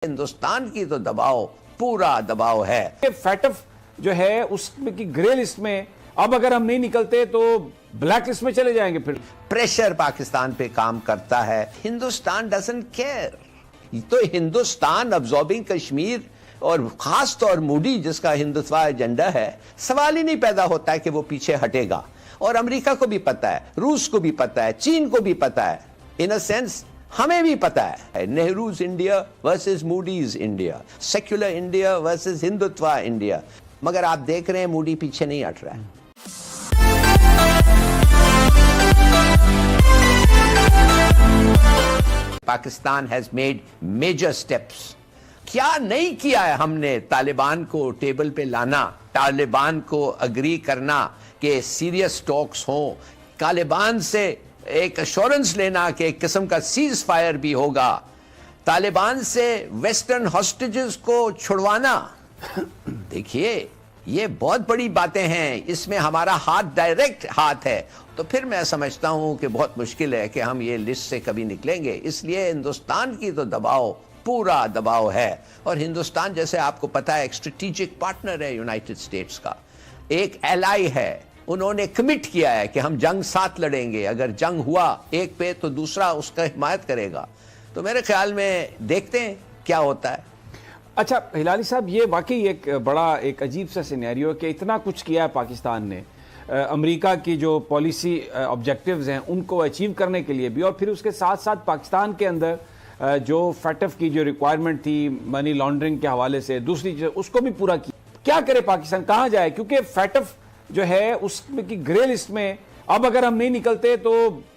ہندوستان کی تو دباؤ پورا دباؤ ہے. فیٹف جو ہے اس کی گرے لسٹ میں اب اگر ہم نہیں نکلتے تو بلیک لسٹ میں چلے جائیں گے. پھر پریشر پاکستان پہ کام کرتا ہے. Hindustan doesn't care. تو ہندوستان ابزاربنگ کشمیر اور خاص طور موڈی جس کا ہندوتوا ایجنڈا ہے، سوال ہی نہیں پیدا ہوتا ہے کہ وہ پیچھے ہٹے گا. اور امریکہ کو بھی پتا ہے، روس کو بھی پتا ہے، چین کو بھی پتا ہے، ان اے سینس ہمیں بھی پتا ہے. Nehru's India versus Modi's India, secular India versus Hindutva India. مگر آپ دیکھ رہے ہیں موڈی پیچھے نہیں ہٹ رہا ہے. Pakistan has made major steps. کیا نہیں کیا ہے ہم نے؟ طالبان کو ٹیبل پہ لانا، طالبان کو اگری کرنا کہ سیریس ٹاکس ہوں، طالبان سے ایک ایشورنس لینا کہ ایک قسم کا سیز فائر بھی ہوگا، طالبان سے ویسٹرن ہاسٹیجز کو چھڑوانا. دیکھیے یہ بہت بڑی باتیں ہیں، اس میں ہمارا ہاتھ ڈائریکٹ ہاتھ ہے. تو پھر میں سمجھتا ہوں کہ بہت مشکل ہے کہ ہم یہ لسٹ سے کبھی نکلیں گے. اس لیے ہندوستان کی تو دباؤ پورا دباؤ ہے. اور ہندوستان جیسے آپ کو پتا ہے ایک اسٹریٹجک پارٹنر ہے یونائٹڈ اسٹیٹس کا، ایک ایلائی ہے. انہوں نے کمٹ کیا ہے کہ ہم جنگ ساتھ لڑیں گے، اگر جنگ ہوا ایک پہ تو دوسرا اس کا حمایت کرے گا. تو میرے خیال میں دیکھتے ہیں کیا ہوتا ہے. اچھا ہلالی صاحب، یہ واقعی ایک بڑا ایک عجیب سا سینیریو ہے کہ اتنا کچھ کیا ہے پاکستان نے امریکہ کی جو پالیسی آبجیکٹیوز ہیں ان کو اچیو کرنے کے لیے بھی، اور پھر اس کے ساتھ ساتھ پاکستان کے اندر جو فیٹف کی جو ریکوائرمنٹ تھی منی لانڈرنگ کے حوالے سے، دوسری چیز اس کو بھی پورا کیا. کیا کرے پاکستان، کہاں جائے؟ کیونکہ فیٹف جو ہے اس کی گرے لسٹ میں اب اگر ہم نہیں نکلتے تو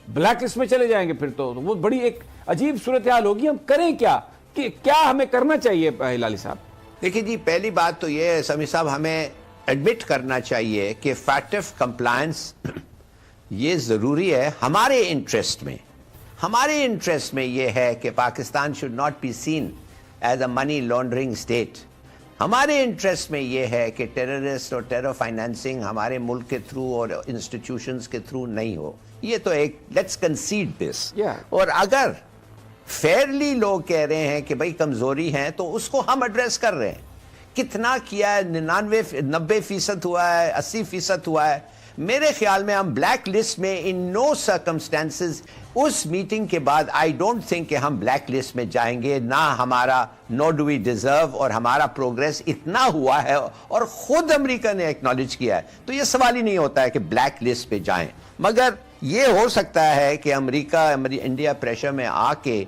بلیک لسٹ میں چلے جائیں گے. پھر تو وہ بڑی ایک عجیب صورتحال ہوگی. ہم کریں کیا، کہ کیا ہمیں کرنا چاہیے ہلالی صاحب؟ دیکھیے جی، پہلی بات تو یہ ہے سمیع صاحب، ہمیں ایڈمٹ کرنا چاہیے کہ فیٹف کمپلائنس یہ ضروری ہے ہمارے انٹرسٹ میں. ہمارے انٹرسٹ میں یہ ہے کہ Pakistan should not be seen as a money laundering state. ہمارے انٹرسٹ میں یہ ہے کہ ٹیررسٹ اور ٹیرر فائنینسنگ ہمارے ملک کے تھرو اور انسٹیٹیوشنز کے تھرو نہیں ہو. یہ تو ایک لیٹس کنسیڈ دس. اور اگر فیئرلی لوگ کہہ رہے ہیں کہ بھئی کمزوری ہیں تو اس کو ہم ایڈریس کر رہے ہیں. کتنا کیا ہے؟ 90% ہوا ہے، 80% ہوا ہے. میرے خیال میں ہم بلیک لسٹ میں ان نو سرکمسٹانسز اس میٹنگ کے بعد آئی ڈونٹ تھنک کہ ہم بلیک لسٹ میں جائیں گے. نہ ہمارا نو ڈو وی ڈیزرو، اور ہمارا پروگریس اتنا ہوا ہے اور خود امریکہ نے ایکنالج کیا ہے. تو یہ سوال ہی نہیں ہوتا ہے کہ بلیک لسٹ پہ جائیں. مگر یہ ہو سکتا ہے کہ امریکہ انڈیا پریشر میں آ کے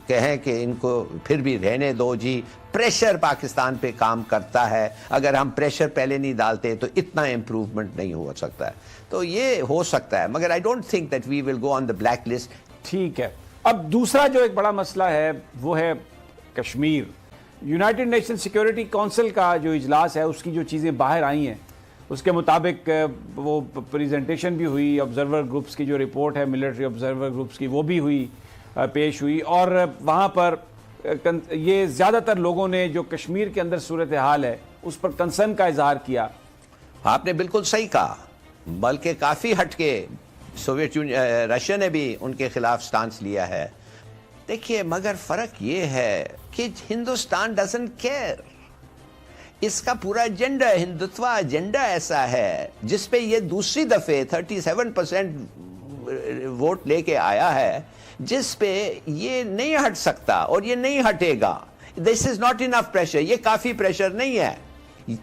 کہیں کہ ان کو پھر بھی رہنے دو جی، پریشر پاکستان پہ کام کرتا ہے. اگر ہم پریشر پہلے نہیں ڈالتے تو اتنا امپروومنٹ نہیں ہو سکتا ہے. تو یہ ہو سکتا ہے، مگر I don't think that we will go on the black list. ٹھیک ہے. اب دوسرا جو ایک بڑا مسئلہ ہے وہ ہے Kashmir. United nation security council کا جو اجلاس ہے اس کی جو چیزیں باہر آئی ہیں اس کے مطابق وہ پریزنٹیشن بھی ہوئی، آبزرور گروپس کی جو رپورٹ ہے ملٹری آبزرور گروپس کی وہ بھی ہوئی، پیش ہوئی. اور وہاں پر یہ زیادہ تر لوگوں نے جو کشمیر کے اندر صورتحال ہے اس پر کنسرن کا اظہار کیا. آپ نے بالکل صحیح کہا، بلکہ کافی ہٹ کے سوویت یونین، رشیا نے بھی ان کے خلاف سٹانس لیا ہے. دیکھیے مگر فرق یہ ہے کہ ہندوستان ڈزنٹ کیئر. اس کا پورا ایجنڈا، ہندوتوا ایجنڈا ایسا ہے جس پہ یہ دوسری دفعہ 37% ووٹ لے کے آیا ہے، جس پہ یہ نہیں ہٹ سکتا اور یہ نہیں ہٹے گا. دس از ناٹ انف پریشر. یہ کافی پریشر نہیں ہے.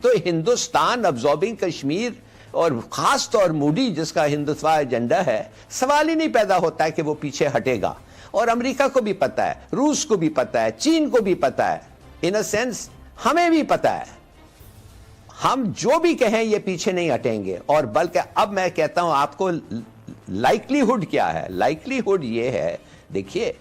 تو ہندوستان ابزاربنگ کشمیر اور خاص طور موڈی جس کا ہندوتوا ایجنڈا ہے، سوال ہی نہیں پیدا ہوتا ہے کہ وہ پیچھے ہٹے گا. اور امریکہ کو بھی پتا ہے، روس کو بھی پتا ہے، چین کو بھی پتا ہے، ان اے سینس ہمیں بھی پتا ہے. ہم جو بھی کہیں یہ پیچھے نہیں ہٹیں گے. اور بلکہ اب میں کہتا ہوں آپ کو لائکلی ہوڈ کیا ہے. لائکلی ہوڈ یہ ہے، دیکھیے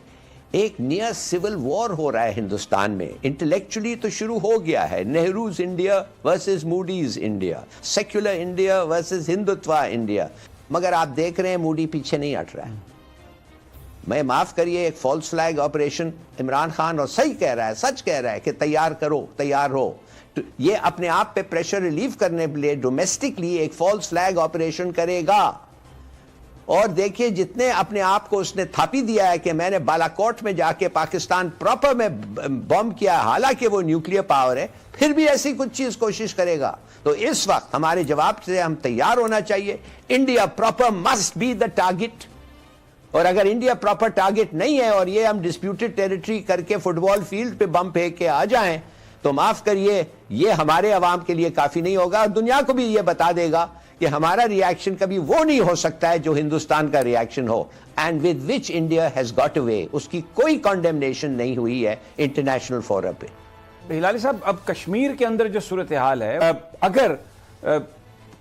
ایک نیا سول وار ہو رہا ہے ہندوستان میں. انٹلیکچولی تو شروع ہو گیا ہے. Nehru's India versus Modi's India, secular India versus Hindutva India. مگر آپ دیکھ رہے ہیں موڈی پیچھے نہیں ہٹ رہا ہے. میں معاف کریے، ایک false flag operation Imran Khan اور صحیح کہہ رہا ہے، سچ کہہ رہا ہے کہ تیار کرو، تیار ہو. یہ اپنے آپ پہ پریشر ریلیف کرنے کے لیے ڈومیسٹکلی ایک فالس فلیگ آپریشن کرے گا. اور دیکھیے جتنے اپنے آپ کو اس نے تھاپی دیا ہے کہ میں نے بالاکوٹ میں جا کے پاکستان پراپر میں بومب کیا، حالانکہ وہ نیوکلیر پاور ہے، پھر بھی ایسی کچھ چیز کوشش کرے گا. تو اس وقت ہمارے جواب سے ہم تیار ہونا چاہیے. India proper must be the target, اور اگر انڈیا پراپر ٹارگٹ نہیں ہے اور یہ ہم ڈسپیوٹڈ ٹیریٹری کر کے فٹ بال فیلڈ پہ بم پھینک کے آ جائیں تو معاف کریے، یہ ہمارے عوام کے لیے کافی نہیں ہوگا، اور دنیا کو بھی یہ بتا دے گا کہ ہمارا ری ایکشن کبھی وہ نہیں ہو سکتا ہے جو ہندوستان کا ری ایکشن ہو، and with which India has got away. اس کی کوئی کنڈیمنیشن نہیں ہوئی ہے انٹرنیشنل فورم پہ. ہلالی صاحب، اب کشمیر کے اندر جو صورتحال ہے، اگر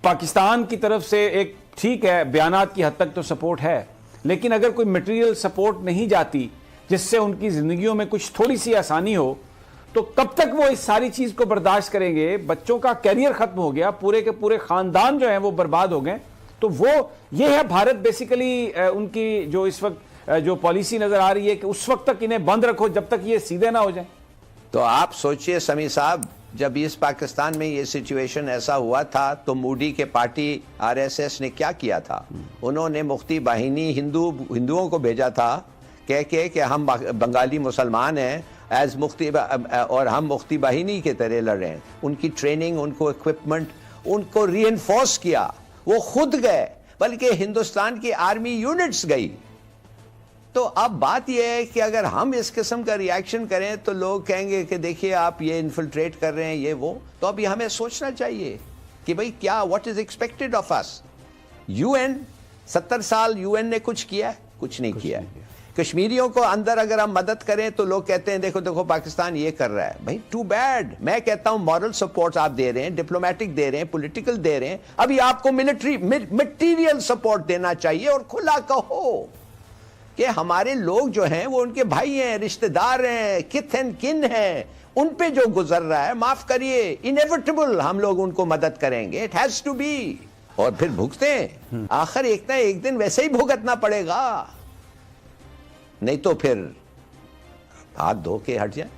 پاکستان کی طرف سے ایک ٹھیک ہے بیانات کی حد تک تو سپورٹ ہے، لیکن اگر کوئی میٹیریل سپورٹ نہیں جاتی جس سے ان کی زندگیوں میں کچھ تھوڑی سی آسانی ہو، تو کب تک وہ اس ساری چیز کو برداشت کریں گے؟ بچوں کا کیریئر ختم ہو گیا، پورے کے پورے خاندان جو ہیں وہ برباد ہو گئے. تو وہ یہ ہے بھارت بیسیکلی ان کی جو اس وقت جو پالیسی نظر آ رہی ہے کہ اس وقت تک انہیں بند رکھو جب تک یہ سیدھے نہ ہو جائیں. تو آپ سوچئے سمیع صاحب، جب اس پاکستان میں یہ سچویشن ایسا ہوا تھا تو مودی کے پارٹی RSS نے کیا کیا تھا؟ انہوں نے مفتی باہینی ہندوؤں کو بھیجا تھا کہہ کہ ہم بنگالی مسلمان ہیں ایز مفتی، اور ہم مفتی باہینی کے طرح لڑ رہے ہیں. ان کی ٹریننگ، ان کو اکوپمنٹ، ان کو ری انفورس کیا. وہ خود گئے، بلکہ ہندوستان کی آرمی یونٹس گئی. تو اب بات یہ ہے کہ اگر ہم اس قسم کا ری ایکشن کریں تو لوگ کہیں گے کہ دیکھیے آپ یہ انفلٹریٹ کر رہے ہیں، یہ وہ. تو اب یہ ہمیں سوچنا چاہیے کہ بھئی کیا what is expected of us. UN 70 سال UN نے کچھ کیا ہے؟ کچھ نہیں کیا ہے. کشمیریوں کو اندر اگر ہم مدد کریں تو لوگ کہتے ہیں دیکھو پاکستان یہ کر رہا ہے. بھائی ٹو بیڈ. میں کہتا ہوں مورل سپورٹ آپ دے رہے ہیں، ڈپلومیٹک دے رہے ہیں، پولیٹیکل دے رہے ہیں، ابھی آپ کو ملٹری مٹیریل سپورٹ دینا چاہیے. اور کھلا کہو کہ ہمارے لوگ جو ہیں وہ ان کے بھائی ہیں، رشتہ دار ہیں، کت اینڈ کن ہیں، ان پہ جو گزر رہا ہے معاف کریے انیویٹیبل ہم لوگ ان کو مدد کریں گے. It has to be. اور پھر بھگتے ہیں آخر ایک نہ ایک دن ویسے ہی بھگتنا پڑے گا، نہیں تو پھر ہاتھ دھو کے ہٹ جائیں.